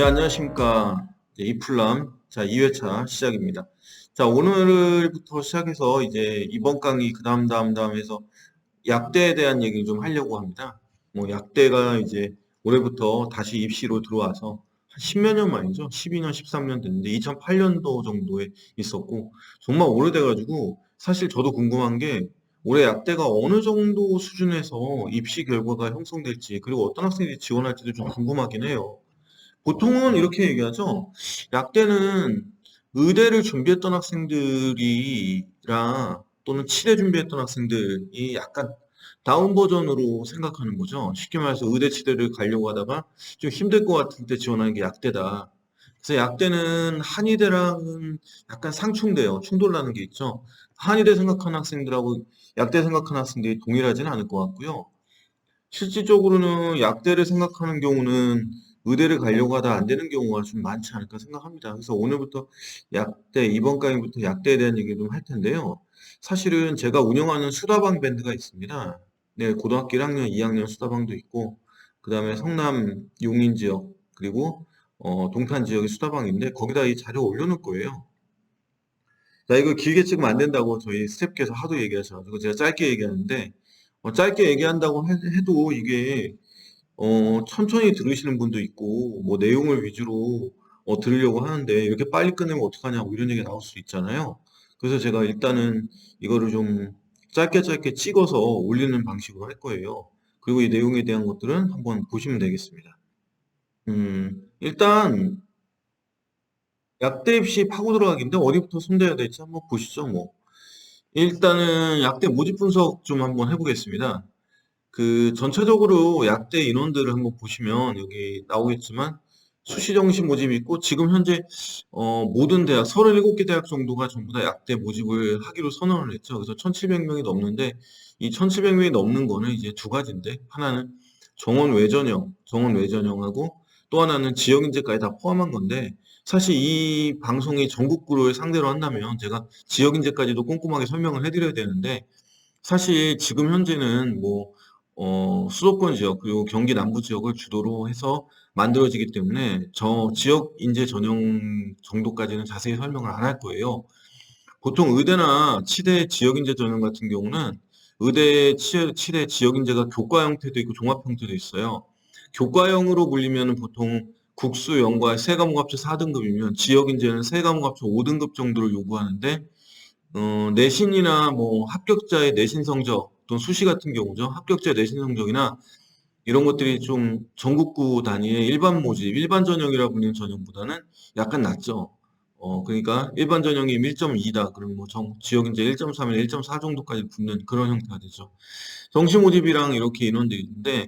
네, 안녕하십니까. 이제 이풀람. 자, 2회차 시작입니다. 자, 오늘부터 시작해서 이제 이번 강의 그 다음 해서 약대에 대한 얘기를 좀 하려고 합니다. 뭐, 약대가 이제 올해부터 다시 입시로 들어와서 한 10몇 년 만이죠. 12년, 13년 됐는데 2008년도 정도에 있었고, 정말 오래돼가지고 사실 저도 궁금한 게 올해 약대가 어느 정도 수준에서 입시 결과가 형성될지, 그리고 어떤 학생들이 지원할지도 좀 궁금하긴 해요. 보통은 이렇게 얘기하죠. 약대는 의대를 준비했던 학생들이랑 또는 치대 준비했던 학생들이 약간 다운 버전으로 생각하는 거죠. 쉽게 말해서 의대 치대를 가려고 하다가 좀 힘들 것 같을 때 지원하는 게 약대다. 그래서 약대는 한의대랑은 약간 상충돼요. 충돌나는 게 있죠. 한의대 생각하는 학생들하고 약대 생각하는 학생들이 동일하지는 않을 것 같고요. 실질적으로는 약대를 생각하는 경우는 의대를 가려고 하다 안 되는 경우가 좀 많지 않을까 생각합니다. 그래서 오늘부터 약대, 이번 강의부터 약대에 대한 얘기를 좀 할 텐데요. 사실은 제가 운영하는 수다방 밴드가 있습니다. 네, 고등학교 1학년, 2학년 수다방도 있고, 그 다음에 성남 용인 지역, 그리고 동탄 지역의 수다방인데, 거기다 이 자료 올려놓을 거예요. 자, 이거 길게 찍으면 안 된다고 저희 스태프께서 하도 얘기하셔가지고, 제가 짧게 얘기하는데, 짧게 얘기한다고 해도 이게 천천히 들으시는 분도 있고, 뭐 내용을 위주로 들으려고 하는데, 이렇게 빨리 끝내면 어떡하냐고 이런 얘기 나올 수 있잖아요. 그래서 제가 일단은 이거를 좀 짧게 짧게 찍어서 올리는 방식으로 할 거예요. 그리고 이 내용에 대한 것들은 한번 보시면 되겠습니다. 일단 약대 입시 파고 들어가기인데 어디부터 손대야 될지 한번 보시죠, 뭐. 일단은 약대 모집 분석 좀 한번 해보겠습니다. 그 전체적으로 약대 인원들을 한번 보시면 여기 나오겠지만 수시 정시 모집이 있고 지금 현재 모든 대학 37개 대학 정도가 전부 다 약대 모집을 하기로 선언을 했죠. 그래서 1,700명이 넘는데 이 1,700명이 넘는 거는 이제 두 가지인데 하나는 정원 외전형하고 또 하나는 지역 인재까지 다 포함한 건데 사실 이 방송이 전국구를 상대로 한다면 제가 지역 인재까지도 꼼꼼하게 설명을 해드려야 되는데 사실 지금 현재는 뭐 수도권 지역 그리고 경기 남부 지역을 주도로 해서 만들어지기 때문에 저 지역 인재 전형 정도까지는 자세히 설명을 안 할 거예요. 보통 의대나 치대 지역 인재 전형 같은 경우는 의대 치대 지역 인재가 교과 형태도 있고 종합 형태도 있어요. 교과형으로 불리면 보통 국수, 영과 세 과목 합쳐 4등급이면 지역 인재는 세 과목 합쳐 5등급 정도를 요구하는데 내신이나 뭐 합격자의 내신 성적 또는 수시 같은 경우죠. 합격자의 내신 성적이나 이런 것들이 좀 전국구 단위의 일반 모집, 일반 전형이라 불리는 전형보다는 약간 낮죠. 그러니까 일반 전형이 1.2다. 그러면 뭐 지역 인재 1.3일 1.4 정도까지 붙는 그런 형태가 되죠. 정시 모집이랑 이렇게 인원돼 있는데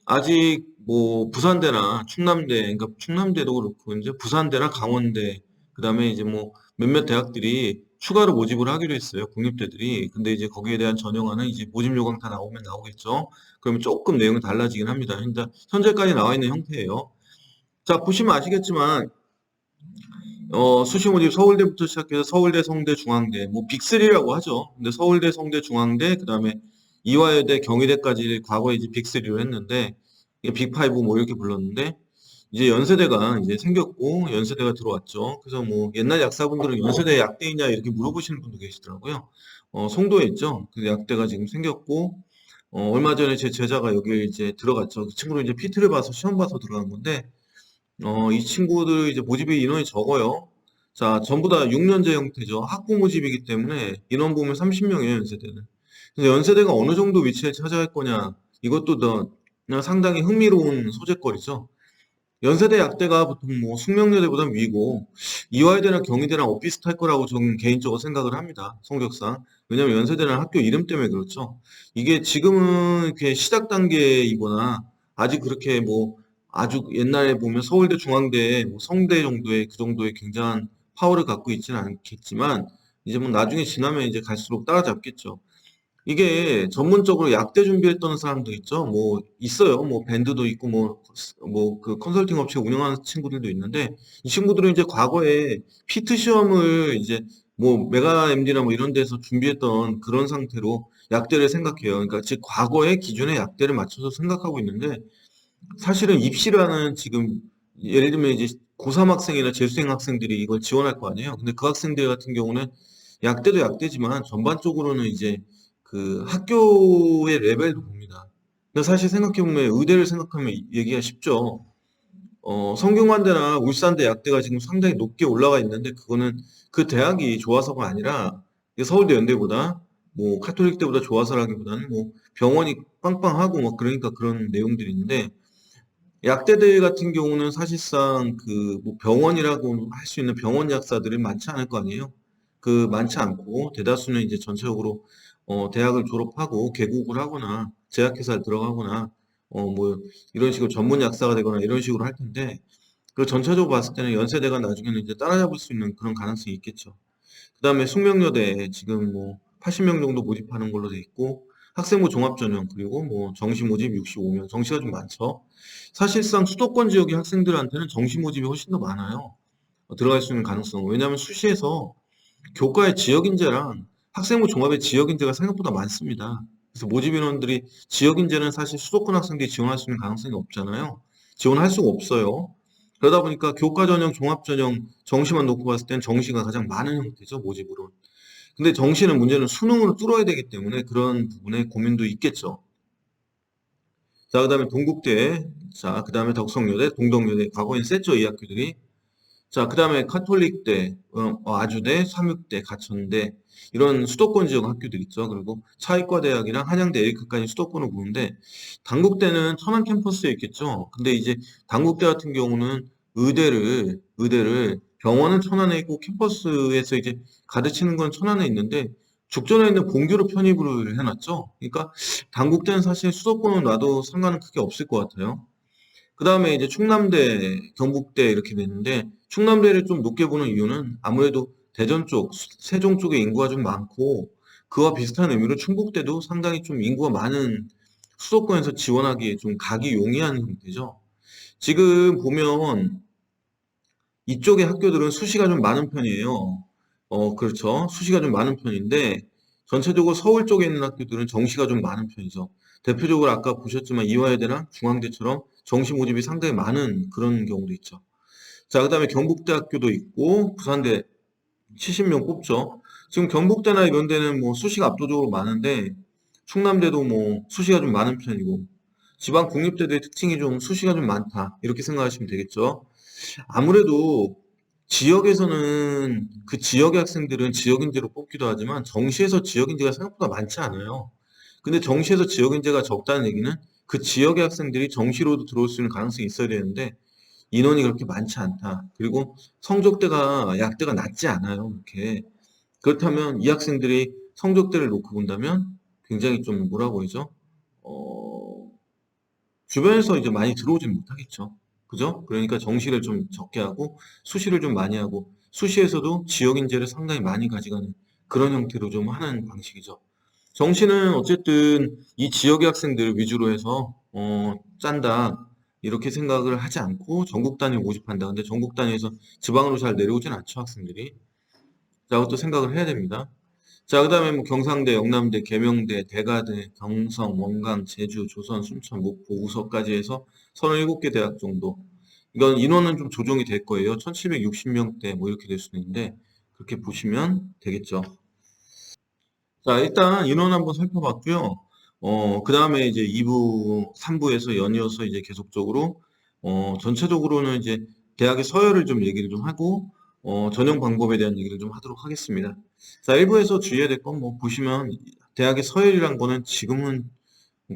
아직 뭐 부산대나 충남대, 그러니까 충남대도 그렇고 이제 부산대나 강원대, 그다음에 이제 뭐 몇몇 대학들이 추가로 모집을 하기로 했어요. 국립대들이. 근데 이제 거기에 대한 전형안은 이제 모집 요강 다 나오면 나오겠죠. 그러면 조금 내용이 달라지긴 합니다. 현재까지 나와 있는 형태예요. 자, 보시면 아시겠지만 수시 모집 서울대부터 시작해서 서울대, 성대, 중앙대, 뭐 빅3라고 하죠. 근데 서울대, 성대, 중앙대, 그다음에 이화여대, 경희대까지 과거에 이제 빅3로 했는데 이게 빅5 뭐 이렇게 불렀는데 이제 연세대가 이제 생겼고 연세대가 들어왔죠. 그래서 뭐 옛날 약사분들은 연세대 약대이냐 이렇게 물어보시는 분도 계시더라고요. 송도에 있죠. 그 약대가 지금 생겼고 얼마 전에 제 제자가 여기 이제 들어갔죠. 그 친구는 이제 PT를 봐서 시험 봐서 들어간 건데 이 친구들 이제 모집이 인원이 적어요. 자, 전부 다 6년제 형태죠. 학부 모집이기 때문에 인원 보면 30명이에요, 연세대는. 그래서 연세대가 어느 정도 위치에 차지할 거냐, 이것도 더 그냥 상당히 흥미로운 소재거리죠. 연세대 약대가 보통 뭐 숙명여대보다 위고 이화여대나 경희대랑 엇비슷할 거라고 저는 개인적으로 생각을 합니다. 성적상. 왜냐면 연세대는 학교 이름 때문에 그렇죠. 이게 지금은 이렇게 시작 단계이거나 아직 그렇게 뭐 아주 옛날에 보면 서울대 중앙대 뭐 성대 정도의 그 정도의 굉장한 파워를 갖고 있지는 않겠지만 이제 뭐 나중에 지나면 이제 갈수록 따라잡겠죠. 이게 전문적으로 약대 준비했던 사람도 있죠. 뭐 있어요. 뭐 밴드도 있고 뭐 그 컨설팅 업체 운영하는 친구들도 있는데 이 친구들은 이제 과거에 피트 시험을 이제 뭐 메가 MD나 뭐 이런 데서 준비했던 그런 상태로 약대를 생각해요. 그러니까 즉 과거의 기준의 약대를 맞춰서 생각하고 있는데 사실은 입시라는 지금 예를 들면 이제 고3 학생이나 재수생 학생들이 이걸 지원할 거 아니에요. 근데 그 학생들 같은 경우는 약대도 약대지만 전반적으로는 이제 그 학교의 레벨도 봅니다. 근데 사실 생각해보면 의대를 생각하면 얘기가 쉽죠. 성균관대나 울산대 약대가 지금 상당히 높게 올라가 있는데 그거는 그 대학이 좋아서가 아니라 이게 서울대 연대보다 뭐 카톨릭대보다 좋아서라기보다는 뭐 병원이 빵빵하고 막 그러니까 그런 내용들이 있는데 약대들 같은 경우는 사실상 그 뭐 병원이라고 할 수 있는 병원 약사들이 많지 않을 거 아니에요. 그 많지 않고 대다수는 이제 전체적으로 대학을 졸업하고 개국을 하거나 제약회사에 들어가거나 뭐 이런 식으로 전문 약사가 되거나 이런 식으로 할 텐데 그 전체적으로 봤을 때는 연세대가 나중에는 이제 따라잡을 수 있는 그런 가능성이 있겠죠. 그다음에 숙명여대 지금 뭐 80명 정도 모집하는 걸로 돼 있고 학생부 종합 전형 그리고 뭐 정시 모집 65명 정시가 좀 많죠. 사실상 수도권 지역의 학생들한테는 정시 모집이 훨씬 더 많아요. 들어갈 수 있는 가능성은 왜냐하면 수시에서 교과의 지역 인재랑 학생부 종합의 지역 인재가 생각보다 많습니다. 그래서 모집 인원들이 지역 인재는 사실 수도권 학생들이 지원할 수 있는 가능성이 없잖아요. 지원할 수가 없어요. 그러다 보니까 교과 전형, 종합 전형, 정시만 놓고 봤을 땐 정시가 가장 많은 형태죠, 모집으로. 근데 정시는 문제는 수능으로 뚫어야 되기 때문에 그런 부분에 고민도 있겠죠. 자, 그다음에 동국대, 자, 그다음에 덕성여대, 동덕여대, 과거엔 셌죠, 이 학교들이. 자, 그다음에 카톨릭대, 아주대, 삼육대, 가천대 이런 수도권 지역 학교들 있죠. 그리고 차이과대학이랑 한양대, 에이크까지 수도권을 보는데 단국대는 천안 캠퍼스에 있겠죠. 근데 이제 단국대 같은 경우는 의대를 병원은 천안에 있고 캠퍼스에서 이제 가르치는 건 천안에 있는데 죽전에 있는 본교로 편입을 해놨죠. 그러니까 단국대는 사실 수도권은 놔도 상관은 크게 없을 것 같아요. 그 다음에 이제 충남대, 경북대 이렇게 되는데 충남대를 좀 높게 보는 이유는 아무래도 대전 쪽, 세종 쪽에 인구가 좀 많고 그와 비슷한 의미로 충북대도 상당히 좀 인구가 많은 수도권에서 지원하기에 좀 가기 용이한 형태죠. 지금 보면 이쪽의 학교들은 수시가 좀 많은 편이에요. 그렇죠. 수시가 좀 많은 편인데 전체적으로 서울 쪽에 있는 학교들은 정시가 좀 많은 편이죠. 대표적으로 아까 보셨지만 이화여대나 중앙대처럼 정시 모집이 상당히 많은 그런 경우도 있죠. 자, 그다음에 경북대학교도 있고 부산대 70명 뽑죠. 지금 경북대나 이런 데는 뭐 수시가 압도적으로 많은데 충남대도 뭐 수시가 좀 많은 편이고 지방 국립대도의 특징이 좀 수시가 좀 많다. 이렇게 생각하시면 되겠죠. 아무래도 지역에서는 그 지역의 학생들은 지역인재로 뽑기도 하지만 정시에서 지역인재가 생각보다 많지 않아요. 근데 정시에서 지역인재가 적다는 얘기는 그 지역의 학생들이 정시로도 들어올 수 있는 가능성이 있어야 되는데 인원이 그렇게 많지 않다. 그리고 성적대가 약대가 낮지 않아요. 이렇게. 그렇다면 이 학생들이 성적대를 놓고 본다면 굉장히 좀 뭐라 보이죠? 어, 주변에서 이제 많이 들어오진 못하겠죠. 그죠? 그러니까 정시를 좀 적게 하고 수시를 좀 많이 하고 수시에서도 지역 인재를 상당히 많이 가져가는 그런 형태로 좀 하는 방식이죠. 정시는 어쨌든 이 지역의 학생들을 위주로 해서 짠다 이렇게 생각을 하지 않고 전국 단위 모집한다. 근데 전국 단위에서 지방으로 잘 내려오진 않죠 학생들이. 자, 그것도 생각을 해야 됩니다. 자, 그다음에 뭐 경상대, 영남대, 계명대, 대가대, 경성, 원광, 제주, 조선, 순천, 목포, 우서까지 해서 37개 대학 정도. 이건 인원은 좀 조정이 될 거예요. 1760명대 뭐 이렇게 될 수도 있는데 그렇게 보시면 되겠죠. 자, 일단 인원 한번 살펴봤고요. 그다음에 이제 2부, 3부에서 연이어서 이제 계속적으로 전체적으로는 이제 대학의 서열을 좀 얘기를 좀 하고 전형 방법에 대한 얘기를 좀 하도록 하겠습니다. 자, 1부에서 주의해야 될 건 뭐 보시면 대학의 서열이란 거는 지금은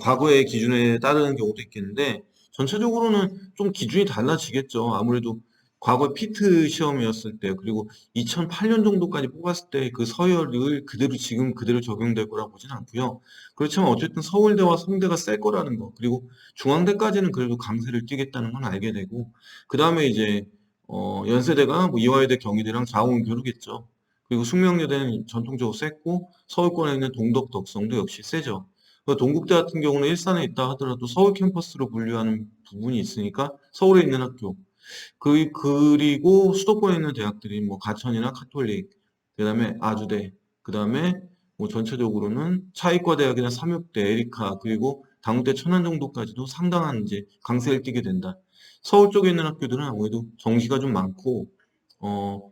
과거의 기준에 따르는 경우도 있겠는데 전체적으로는 좀 기준이 달라지겠죠. 아무래도 과거 피트 시험이었을 때 그리고 2008년 정도까지 뽑았을 때 그 서열을 그대로 지금 그대로 적용될 거라 보진 않고요. 그렇지만 어쨌든 서울대와 성대가 셀 거라는 거 그리고 중앙대까지는 그래도 강세를 띠겠다는 건 알게 되고 그 다음에 이제 연세대가 뭐 이화여대 경희대랑 좌우는 겨루겠죠. 그리고 숙명여대는 전통적으로 셌고 서울권에 있는 동덕 덕성도 역시 세죠. 그 동국대 같은 경우는 일산에 있다 하더라도 서울 캠퍼스로 분류하는 부분이 있으니까 서울에 있는 학교. 그리고 수도권에 있는 대학들이 뭐 가천이나 카톨릭, 그다음에 아주대, 그다음에 뭐 전체적으로는 차이과 대학이나 삼육대, 에리카, 그리고 당대 천안 정도까지도 상당한 이제 강세를 띠게 된다. 서울 쪽에 있는 학교들은 아무래도 정시가 좀 많고, 어,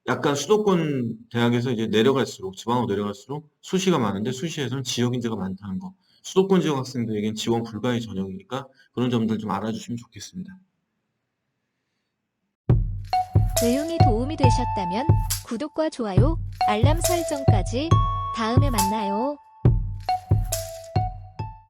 약간 수도권 대학에서 이제 내려갈수록, 지방으로 내려갈수록 수시가 많은데 수시에서는 지역 인재가 많다는 거. 수도권 지역 학생들에겐 지원 불가의 전형이니까 그런 점들 좀 알아주시면 좋겠습니다. 내용이 도움이 되셨다면 구독과 좋아요, 알람 설정까지 다음에 만나요.